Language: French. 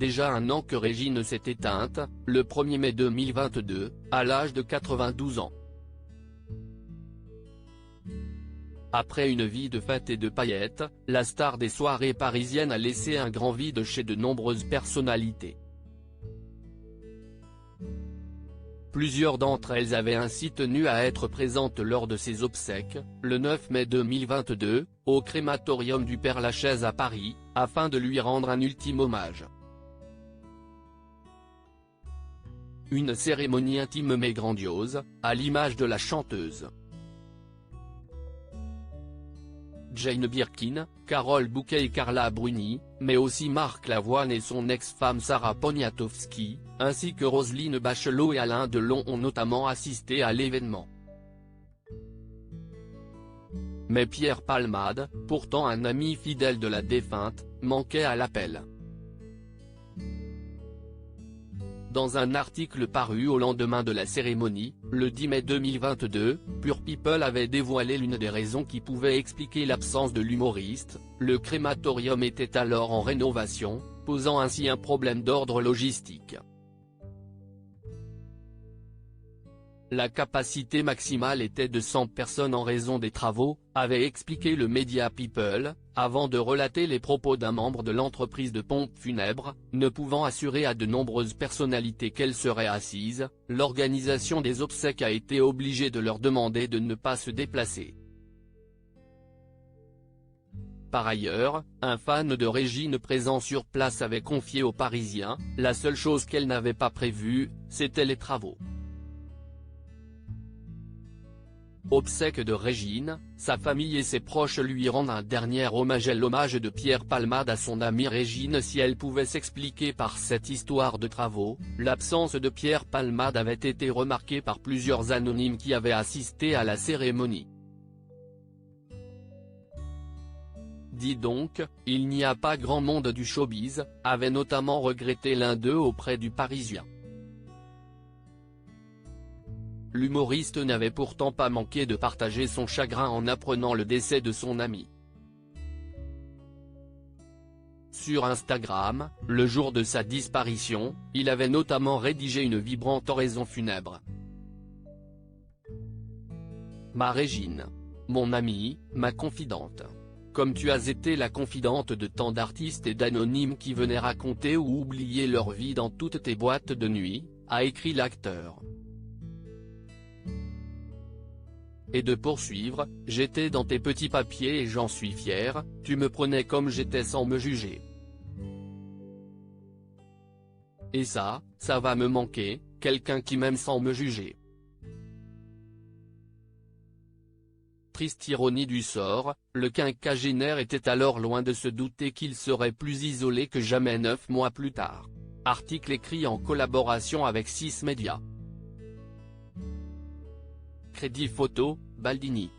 déjà un an que Régine s'est éteinte, le 1er mai 2022, à l'âge de 92 ans. Après une vie de fêtes et de paillettes, la star des soirées parisiennes a laissé un grand vide chez de nombreuses personnalités. Plusieurs d'entre elles avaient ainsi tenu à être présentes lors de ses obsèques, le 9 mai 2022, au crématorium du Père-Lachaise à Paris, afin de lui rendre un ultime hommage. Une cérémonie intime mais grandiose, à l'image de la chanteuse. Jane Birkin, Carole Bouquet et Carla Bruni, mais aussi Marc Lavoine et son ex-femme Sarah Poniatowski, ainsi que Roselyne Bachelot et Alain Delon ont notamment assisté à l'événement. Mais Pierre Palmade, pourtant un ami fidèle de la défunte, manquait à l'appel. Dans un article paru au lendemain de la cérémonie, le 10 mai 2022, Pure People avait dévoilé l'une des raisons qui pouvaient expliquer l'absence de l'humoriste. Le crématorium était alors en rénovation, posant ainsi un problème d'ordre logistique. La capacité maximale était de 100 personnes en raison des travaux, avait expliqué le média People, avant de relater les propos d'un membre de l'entreprise de pompes funèbres, ne pouvant assurer à de nombreuses personnalités qu'elles seraient assises. L'organisation des obsèques a été obligée de leur demander de ne pas se déplacer. Par ailleurs, un fan de Régine présent sur place avait confié aux Parisiens, la seule chose qu'elle n'avait pas prévue, c'était les travaux. Obsèques de Régine, sa famille et ses proches lui rendent un dernier hommage. L'hommage de Pierre Palmade à son amie Régine. Si elle pouvait s'expliquer par cette histoire de travaux, l'absence de Pierre Palmade avait été remarquée par plusieurs anonymes qui avaient assisté à la cérémonie. Dis donc, il n'y a pas grand monde du showbiz, avait notamment regretté l'un d'eux auprès du Parisien. L'humoriste n'avait pourtant pas manqué de partager son chagrin en apprenant le décès de son ami. Sur Instagram, le jour de sa disparition, il avait notamment rédigé une vibrante oraison funèbre. Ma Régine. Mon amie, ma confidente. Comme tu as été la confidente de tant d'artistes et d'anonymes qui venaient raconter ou oublier leur vie dans toutes tes boîtes de nuit, a écrit l'acteur. Et de poursuivre, j'étais dans tes petits papiers et j'en suis fier, tu me prenais comme j'étais sans me juger. Et ça va me manquer, quelqu'un qui m'aime sans me juger. Triste ironie du sort, le quinquagénaire était alors loin de se douter qu'il serait plus isolé que jamais 9 mois plus tard. Article écrit en collaboration avec 6 médias. Crédit photo, Baldini.